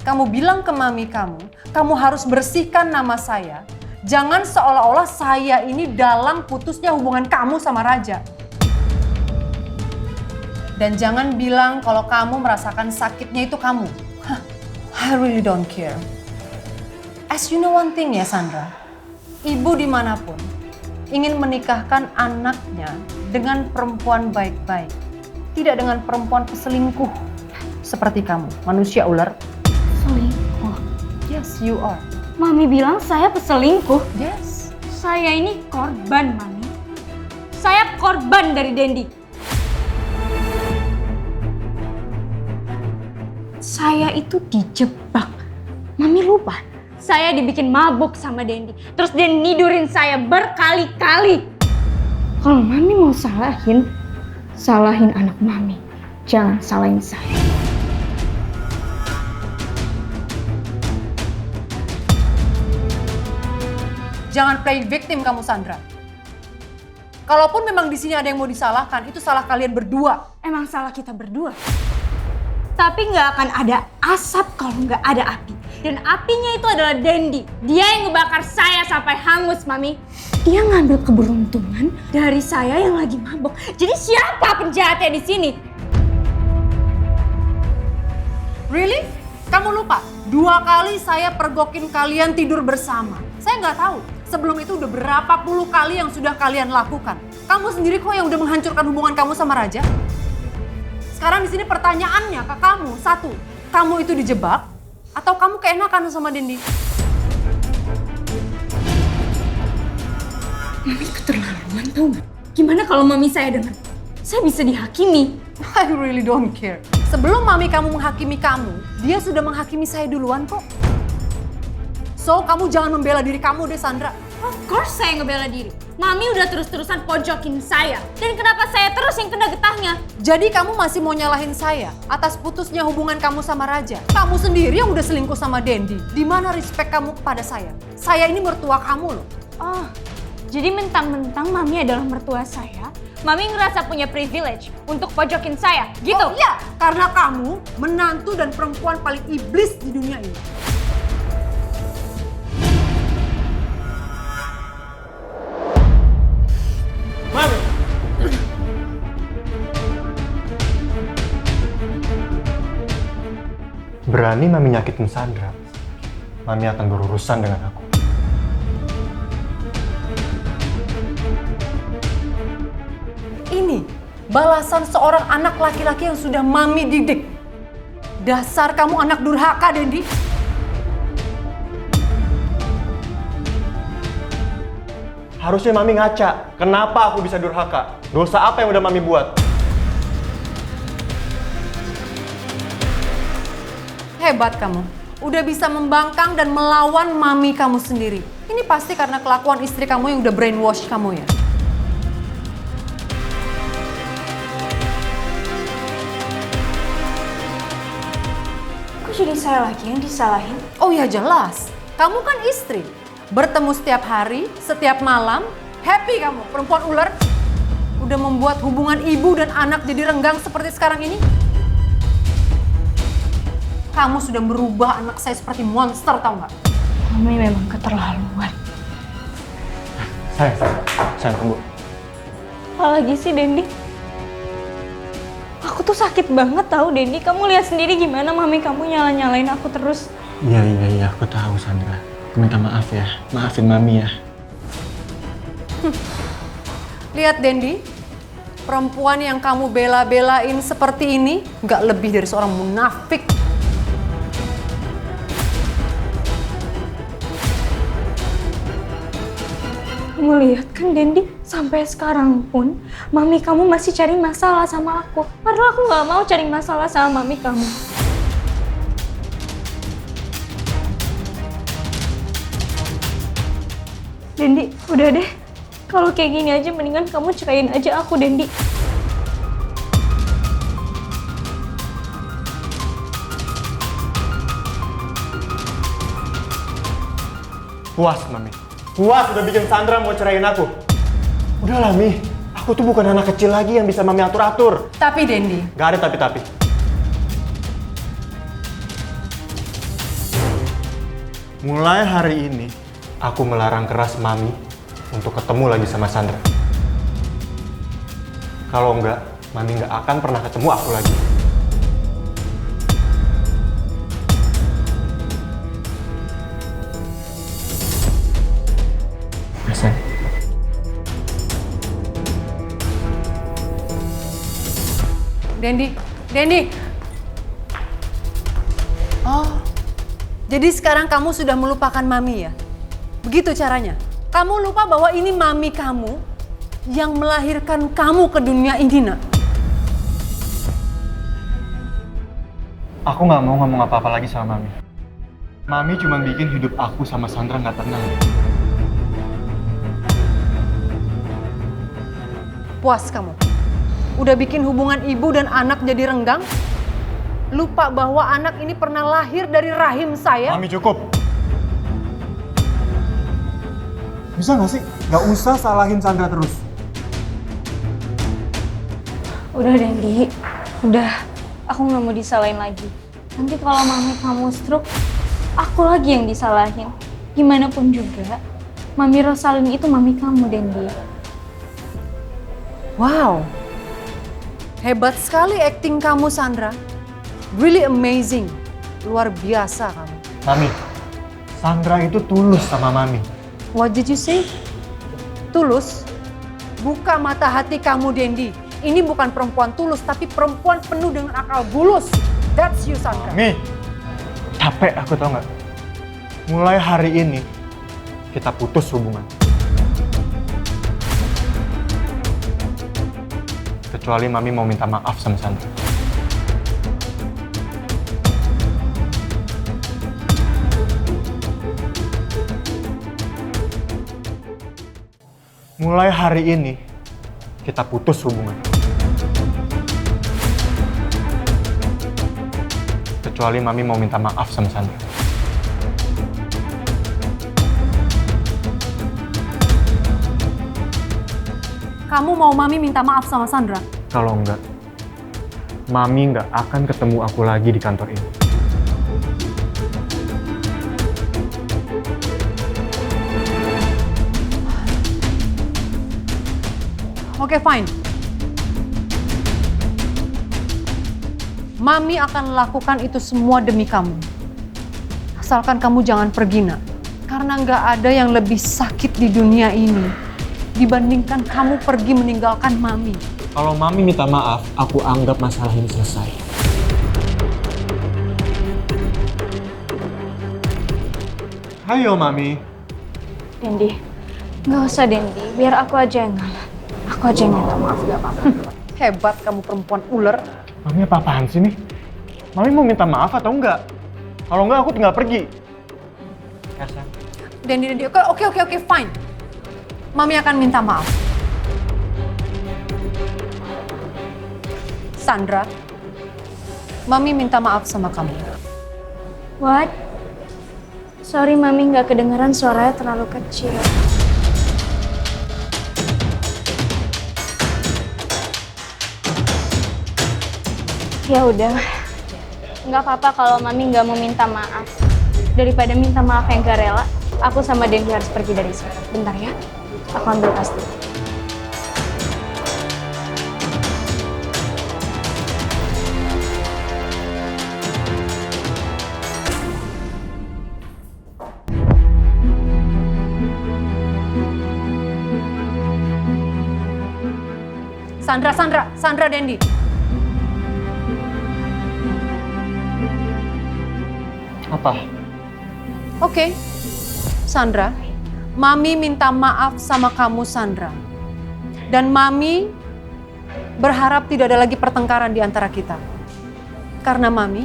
Kamu bilang ke mami kamu harus bersihkan nama saya. Jangan seolah-olah saya ini dalang putusnya hubungan kamu sama Raja. Dan jangan bilang kalau kamu merasakan sakitnya itu kamu. I really don't care. As you know one thing ya Sandra, ibu dimanapun ingin menikahkan anaknya dengan perempuan baik-baik. Tidak dengan perempuan peselingkuh seperti kamu, manusia ular. Selingkuh? Yes, you are. Mami bilang saya peselingkuh. Yes. Saya ini korban, Mami. Saya korban dari Dendi. Saya itu dijebak. Mami lupa. Saya dibikin mabuk sama Dendi. Terus dia nidurin saya berkali-kali. Kalau Mami mau salahin anak Mami. Jangan salahin saya. Jangan play victim kamu, Sandra. Kalaupun memang di sini ada yang mau disalahkan, itu salah kalian berdua. Emang salah kita berdua. Tapi nggak akan ada asap kalau nggak ada api. Dan apinya itu adalah Dendi. Dia yang ngebakar saya sampai hangus, Mami. Dia ngambil keberuntungan dari saya yang lagi mabuk. Jadi siapa penjahatnya di sini? Really? Kamu lupa? 2 kali saya pergokin kalian tidur bersama. Saya nggak tahu. Sebelum itu udah berapa puluh kali yang sudah kalian lakukan. Kamu sendiri kok yang udah menghancurkan hubungan kamu sama Raja. Sekarang di sini pertanyaannya ke kamu. 1, kamu itu dijebak atau kamu keenakan sama Dendi? Mami keterlaluan tau gak? Gimana kalau Mami saya dengar? Saya bisa dihakimi. I really don't care. Sebelum Mami kamu menghakimi kamu, dia sudah menghakimi saya duluan kok. So, kamu jangan membela diri kamu deh, Sandra. Of course saya ngebela diri. Mami udah terus-terusan pojokin saya. Dan kenapa saya terus yang kena getahnya? Jadi kamu masih mau nyalahin saya atas putusnya hubungan kamu sama Raja? Kamu sendiri yang udah selingkuh sama Dendi. Di mana respect kamu kepada saya? Saya ini mertua kamu loh. Oh, jadi mentang-mentang Mami adalah mertua saya, Mami ngerasa punya privilege untuk pojokin saya, gitu? Oh iya, karena kamu menantu dan perempuan paling iblis di dunia ini. Mami! Berani Mami nyakitin Sandra, Mami akan berurusan dengan aku. Ini balasan seorang anak laki-laki yang sudah Mami didik. Dasar kamu anak durhaka, Dendi. Harusnya Mami ngaca, kenapa aku bisa durhaka? Dosa apa yang udah Mami buat? Hebat kamu. Udah bisa membangkang dan melawan Mami kamu sendiri. Ini pasti karena kelakuan istri kamu yang udah brainwash kamu ya? Kok jadi saya lagi yang disalahin? Oh ya jelas, kamu kan istri. Bertemu setiap hari, setiap malam, happy kamu, perempuan ular. Udah membuat hubungan ibu dan anak jadi renggang seperti sekarang ini. Kamu sudah merubah anak saya seperti monster, tahu nggak? Mami memang keterlaluan. Sayang, tunggu. Apalagi sih, Dendi? Aku tuh sakit banget tahu, Dendi. Kamu lihat sendiri gimana Mami kamu nyala-nyalain aku terus. Iya, aku tahu, Sandra. Aku minta maaf ya, maafin Mami ya. Lihat Dendi, perempuan yang kamu bela-belain seperti ini nggak lebih dari seorang munafik. Kamu lihat kan, Dendi? Sampai sekarang pun Mami kamu masih cari masalah sama aku. Padahal aku nggak mau cari masalah sama Mami kamu. Dendi, udah deh. Kalau kayak gini aja mendingan kamu ceraiin aja aku, Dendi. Puas, Mami. Puas udah bikin Sandra mau ceraiin aku. Udahlah, Mi. Aku tuh bukan anak kecil lagi yang bisa Mami atur-atur. Tapi Dendi, Gak ada tapi-tapi. Mulai hari ini, aku melarang keras Mami untuk ketemu lagi sama Sandra. Kalau enggak, Mami nggak akan pernah ketemu aku lagi. Sayang. Dendi. Oh, Jadi sekarang kamu sudah melupakan Mami ya? Begitu caranya? Kamu lupa bahwa ini Mami kamu yang melahirkan kamu ke dunia ini, nak? Aku nggak mau ngomong apa-apa lagi sama Mami. Mami cuma bikin hidup aku sama Sandra nggak tenang. Puas kamu? Udah bikin hubungan ibu dan anak jadi renggang? Lupa bahwa anak ini pernah lahir dari rahim saya? Mami cukup. Bisa nggak sih? Nggak usah salahin Sandra terus. Udah Dendi, udah. Aku nggak mau disalahin lagi. Nanti kalau mami kamu stroke, aku lagi yang disalahin. Gimana pun juga, Mami Rosalin itu mami kamu, Dendi. Wow, hebat sekali acting kamu, Sandra. Really amazing, luar biasa kamu. Mami, Sandra itu tulus sama Mami. What did you say? Tulus? Buka mata hati kamu, Dendi. Ini bukan perempuan tulus, tapi perempuan penuh dengan akal bulus. That's you, Sandra. Mami, capek aku tau nggak? Mulai hari ini, kita putus hubungan. Kecuali Mami mau minta maaf sama Sandra. Mulai hari ini, kita putus hubungan. Kecuali Mami mau minta maaf sama Sandra. Kamu mau Mami minta maaf sama Sandra? Kalau enggak, Mami nggak akan ketemu aku lagi di kantor ini. Oke, fine. Mami akan lakukan itu semua demi kamu. Asalkan kamu jangan pergi, nak. Karena nggak ada yang lebih sakit di dunia ini dibandingkan kamu pergi meninggalkan Mami. Kalau Mami minta maaf, aku anggap masalah ini selesai. Hayo, Mami. Dendi, nggak usah Dendi. Biar aku aja yang ngalah. Aku aja yang minta maaf, gak apa-apa. Hebat kamu perempuan ular. Mami apa-apaan sih nih? Mami mau minta maaf atau enggak? Kalau enggak, aku tinggal pergi. Ya, San. Dendi, oke, fine. Mami akan minta maaf. Sandra, Mami minta maaf sama kamu. What? Sorry Mami, nggak kedengeran, suaranya terlalu kecil. Ya udah, nggak apa-apa kalau Mami nggak mau minta maaf. Daripada minta maaf yang gak rela, aku sama Dendi harus pergi dari sini. Bentar ya, aku ambil tas dulu. Sandra, Dendi. Apa? Oke, Sandra, Mami minta maaf sama kamu, Sandra. Dan Mami berharap tidak ada lagi pertengkaran di antara kita. Karena Mami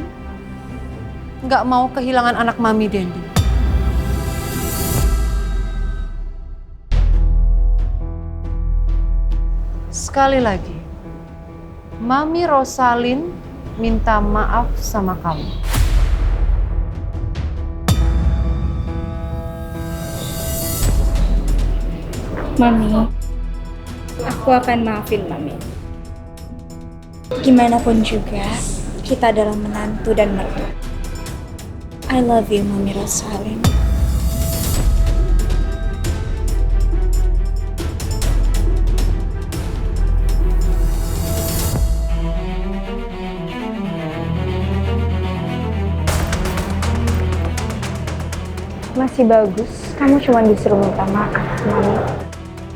nggak mau kehilangan anak Mami, Dendi. Sekali lagi, Mami Rosalin minta maaf sama kamu. Mami, aku akan maafin Mami. Gimana pun juga, kita adalah menantu dan mertua. I love you, Mami Rosalin. Masih bagus, kamu cuma disuruh minta maaf, Mami.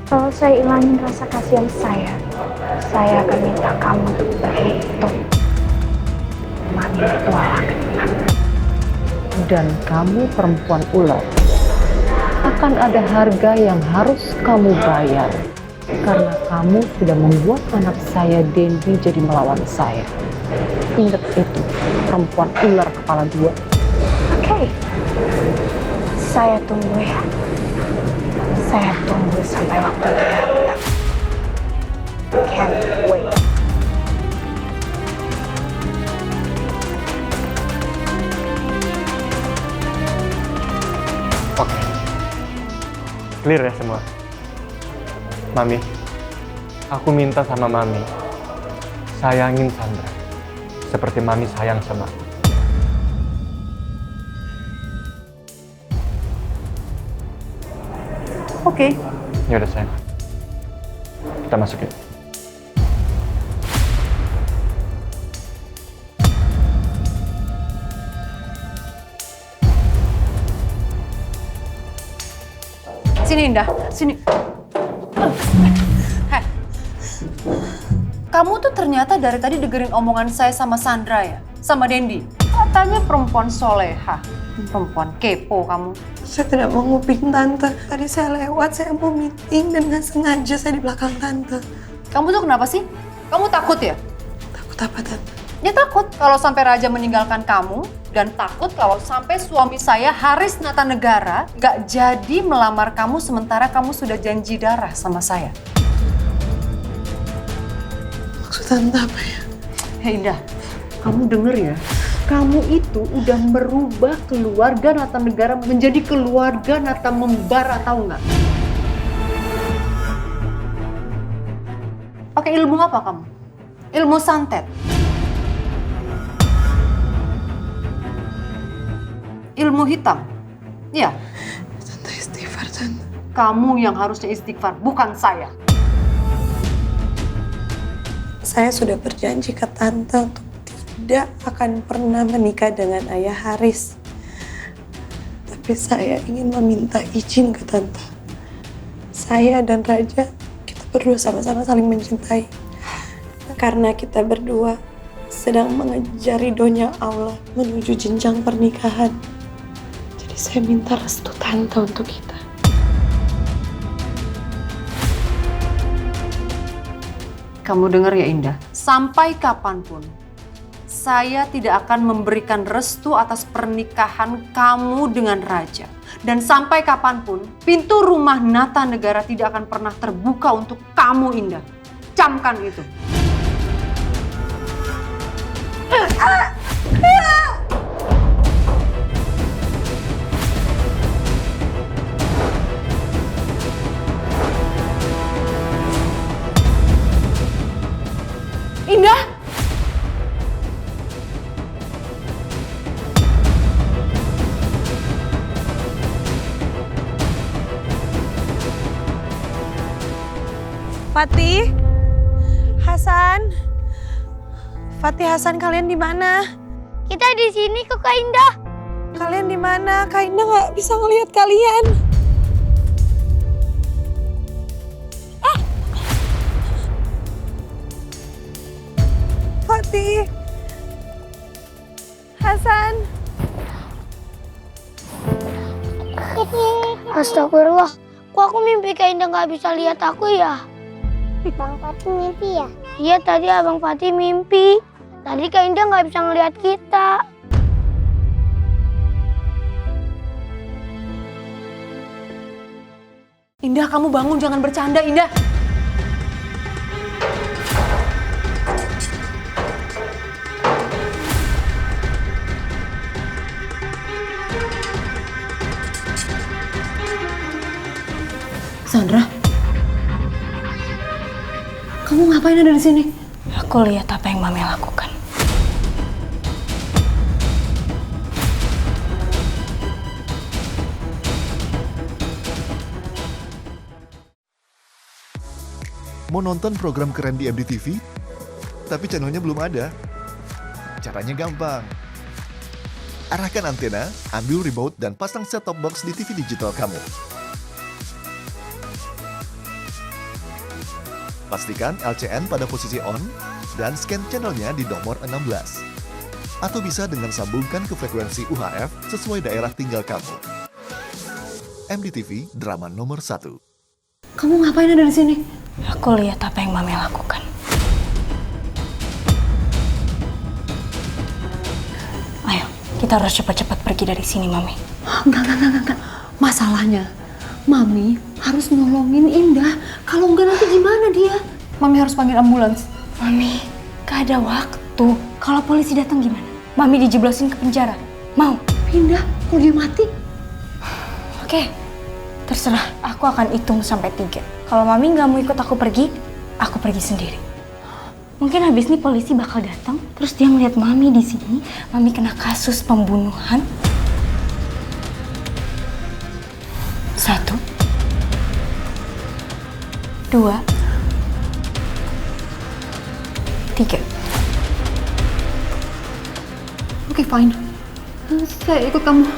Kalau saya ilangin rasa kasihan saya akan minta kamu untuk berhitung. Mami bertualang. dan kamu perempuan ular, akan ada harga yang harus kamu bayar. Karena kamu sudah membuat anak saya Dendi jadi melawan saya. Ingat itu, perempuan ular kepala dua. Oke. Saya tunggu ya. Saya tunggu sampai waktu itu datang. Can't wait. Oke. Clear ya semua? Mami, aku minta sama Mami, sayangin Sandra seperti Mami sayang sama aku. Oke. Yaudah sayang, kita masuk ya. Sini Indah, sini. Heh. Kamu tuh ternyata dari tadi dengerin omongan saya sama Sandra ya? Sama Dendi? Katanya perempuan soleha. Perempuan kepo kamu. Saya tidak mau nguping tante. Tadi saya lewat, saya mau meeting dan nggak sengaja saya di belakang tante. Kamu tuh kenapa sih? Kamu takut ya? Takut apa tante? Ya takut kalau sampai Raja meninggalkan kamu. Dan takut kalau sampai suami saya Haris Natanegara gak jadi melamar kamu sementara kamu sudah janji darah sama saya. Maksud tante apa ya? Hei Indah, kamu denger ya. Kamu itu udah merubah keluarga Natanegara menjadi keluarga Nata Membara, tahu nggak? Pakai ilmu apa kamu? Ilmu santet. Ilmu hitam. Iya. Tante istighfar tante. Kamu yang harusnya istighfar, bukan saya. Saya sudah berjanji ke tante untuk tidak akan pernah menikah dengan ayah Haris. Tapi saya ingin meminta izin ke tante. Saya dan Raja, kita berdua sama-sama saling mencintai. Karena kita berdua sedang mengejar ridhonya Allah menuju jenjang pernikahan. Jadi saya minta restu tante untuk kita. Kamu dengar ya Indah, sampai kapanpun saya tidak akan memberikan restu atas pernikahan kamu dengan Raja. Dan sampai kapanpun pintu rumah Natanegara tidak akan pernah terbuka untuk kamu Indah. Camkan itu. Indah! Fatih, Hasan, Fatih, Hasan, kalian di mana? Kita di sini kok Kak Indah. Kalian di mana? Kak Indah nggak bisa ngelihat kalian. Fatih, Hasan. Astagfirullah, kok aku mimpi Kak Indah nggak bisa lihat aku ya? Bang Fatih mimpi ya? Iya, tadi Abang Fatih mimpi. Tadi Kak Indah nggak bisa ngelihat kita. Indah, kamu bangun, jangan bercanda, Indah. Sandra, kamu ngapain ada di sini? Aku lihat apa yang Mami lakukan. Mau nonton program keren di MDTV? Tapi channelnya belum ada? Caranya gampang. Arahkan antena, ambil remote, dan pasang set-top box di TV digital kamu. Pastikan LCN pada posisi on dan scan channelnya di nomor 16. Atau bisa dengan sambungkan ke frekuensi UHF sesuai daerah tinggal kamu. MDTV, drama nomor 1. Kamu ngapain ada di sini? Aku lihat apa yang Mami lakukan. Ayo, kita harus cepat-cepat pergi dari sini, Mami. Enggak. Masalahnya, Mami harus nolongin Indah. Kalau enggak nanti gimana dia? Mami harus panggil ambulans. Mami, gak ada waktu. Kalau polisi datang gimana? Mami dijeblosin ke penjara. Mau? Indah, kalau dia mati? Oke, terserah. Aku akan hitung sampai 3. Kalau Mami nggak mau ikut aku pergi sendiri. Mungkin habis ini polisi bakal datang, terus dia melihat Mami di sini. Mami kena kasus pembunuhan. 1, 2, 3. Oke, fine. Saya ikut kamu.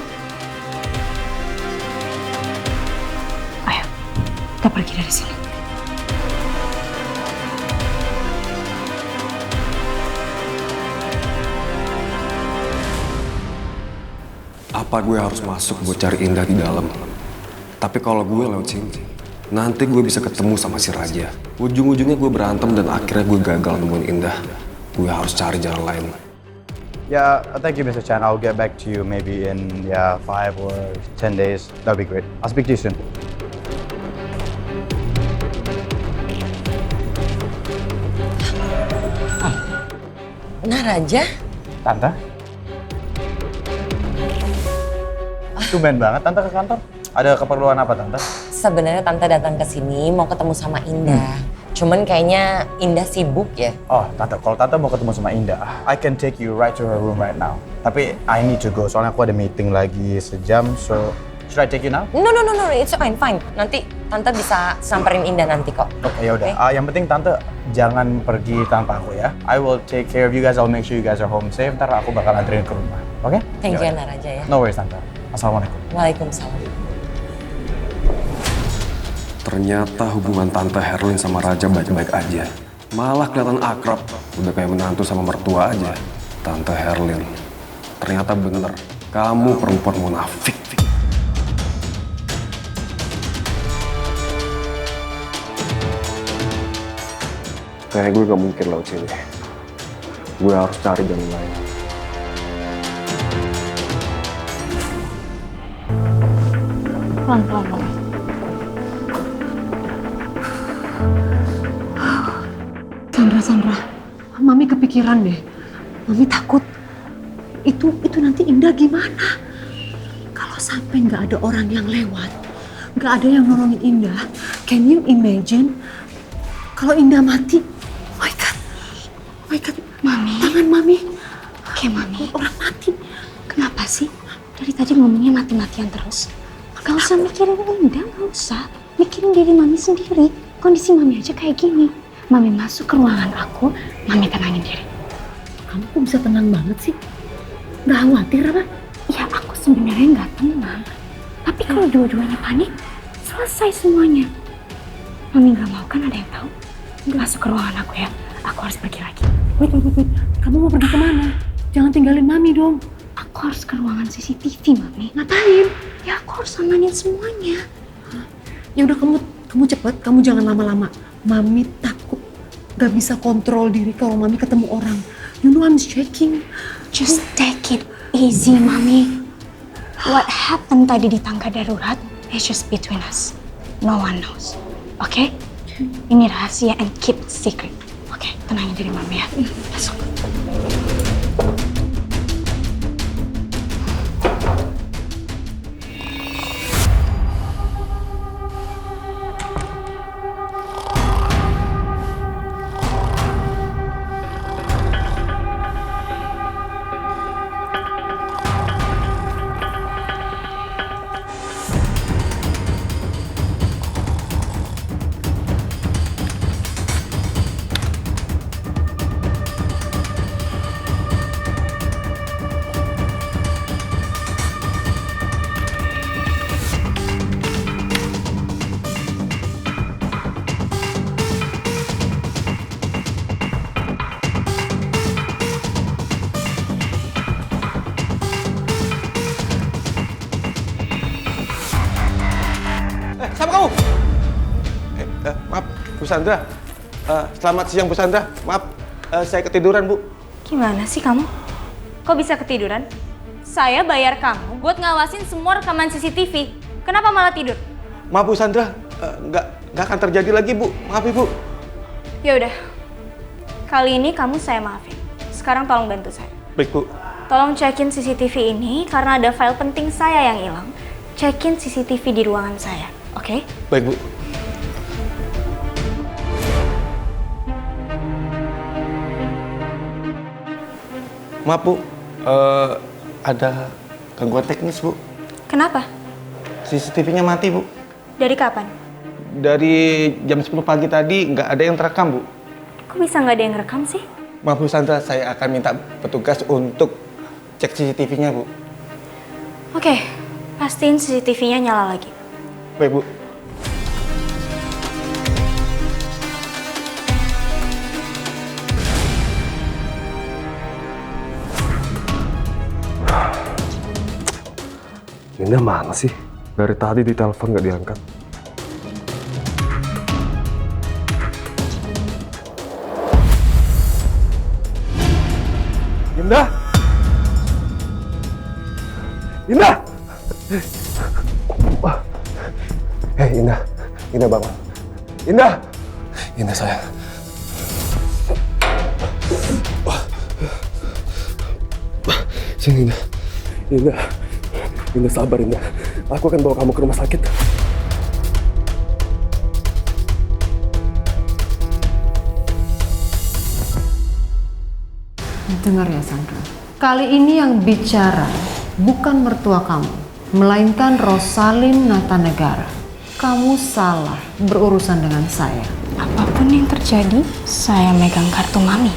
Ayo, kita pergi dari sini. Apa gue harus masuk buat cari Indah di dalam? Tapi kalau gue lewat sini, nanti gue bisa ketemu sama si Raja. Ujung-ujungnya gue berantem dan akhirnya gue gagal nemuin Indah. Gue harus cari jalan lain. Yeah, thank you, Mr. Chan. I'll get back to you maybe in 5 or 10 days. That'll be great. I'll speak to you soon. Nah, Raja. Tante? Tumben banget Tante ke kantor. Ada keperluan apa, Tante? Sebenarnya Tante datang ke sini mau ketemu sama Indah. Cuman kayaknya Indah sibuk ya. Oh, Tante, kalau Tante mau ketemu sama Indah, I can take you right to her room right now. Tapi I need to go, soalnya aku ada meeting lagi sejam, so should I take you now? No, it's fine. Nanti Tante bisa samperin Indah nanti kok. Oke, yaudah. Yang penting Tante jangan pergi tanpa aku ya. I will take care of you guys, I'll make sure you guys are home safe. Ntar aku bakal anterin ke rumah, oke? Thank you, Nah Raja ya. No worries, Tante. Assalamualaikum. Waalaikumsalam. Ternyata hubungan Tante Herlin sama Raja baik-baik aja. Malah kelihatan akrab, udah kayak menantu sama mertua aja. Tante Herlin, ternyata bener, kamu perempuan munafik. Kayak gue gak mungkin lewat sini. Gue harus cari jalan lain. Pelan-pelan. Sandra, Mami kepikiran deh. Mami takut itu nanti Indah gimana? Kalau sampai nggak ada orang yang lewat, nggak ada yang nolongin Indah, can you imagine kalau Indah mati? Oh my God, Mami. Tangan Mami. Oke, Mami. Orang mati. Kenapa sih? Dari tadi ngomongnya mati-matian terus. Gak usah mikirin Indah, gak usah. Mikirin diri Mami sendiri. Kondisi Mami aja kayak gini. Mami masuk ke ruangan aku, Mami tenangin diri. Kamu kok bisa tenang banget sih? Gak khawatir apa? Ya aku sebenarnya nggak tenang. Tapi kalau dua-duanya panik, selesai semuanya. Mami nggak mau kan ada yang tahu? Masuk ke ruangan aku ya. Aku harus pergi lagi. Wait. Kamu mau pergi kemana? Jangan tinggalin Mami dong. Aku harus ke ruangan CCTV, Mami. Ngapain? Ya aku harus amanin semuanya. Ya udah kamu cepet, kamu jangan lama-lama. Mami takut gak bisa kontrol diri kalau Mami ketemu orang. You know I'm shaking. Just take it easy, Mami. What happened tadi di tangga darurat is just between us. No one knows. Oke? Ini rahasia and keep it secret. Oke, tenangin diri Mami ya. Masuk. Siapa kamu? Maaf, Bu Sandra. Selamat siang, Bu Sandra. Maaf, saya ketiduran, Bu. Gimana sih kamu? Kok bisa ketiduran? Saya bayar kamu buat ngawasin semua rekaman CCTV. Kenapa malah tidur? Maaf, Bu Sandra. Nggak akan terjadi lagi, Bu. Maaf, Ibu. Ya udah. Kali ini kamu saya maafin. Sekarang tolong bantu saya. Baik, Bu. Tolong cekin CCTV ini karena ada file penting saya yang hilang. Cekin CCTV di ruangan saya, oke? Baik, Bu. Maaf, Bu. Ada gangguan teknis, Bu. Kenapa? CCTV-nya mati, Bu. Dari kapan? Dari jam 10 pagi tadi nggak ada yang terekam, Bu. Kok bisa nggak ada yang rekam sih? Maaf, Bu Sandra, saya akan minta petugas untuk cek CCTV-nya, Bu. Oke, pastiin CCTV-nya nyala lagi. Baik, Bu. Indah mana sih? Dari tadi di telepon nggak diangkat. Indah! Indah! Hei, Indah. Indah bangun. Indah! Indah sayang. Sini, Indah. Indah. Indah, sabar, Indah. Aku akan bawa kamu ke rumah sakit. Dengar ya Sandra, kali ini yang bicara bukan mertua kamu, melainkan Rosalin Natanegara. Kamu salah berurusan dengan saya. Apapun yang terjadi, saya megang kartu mami.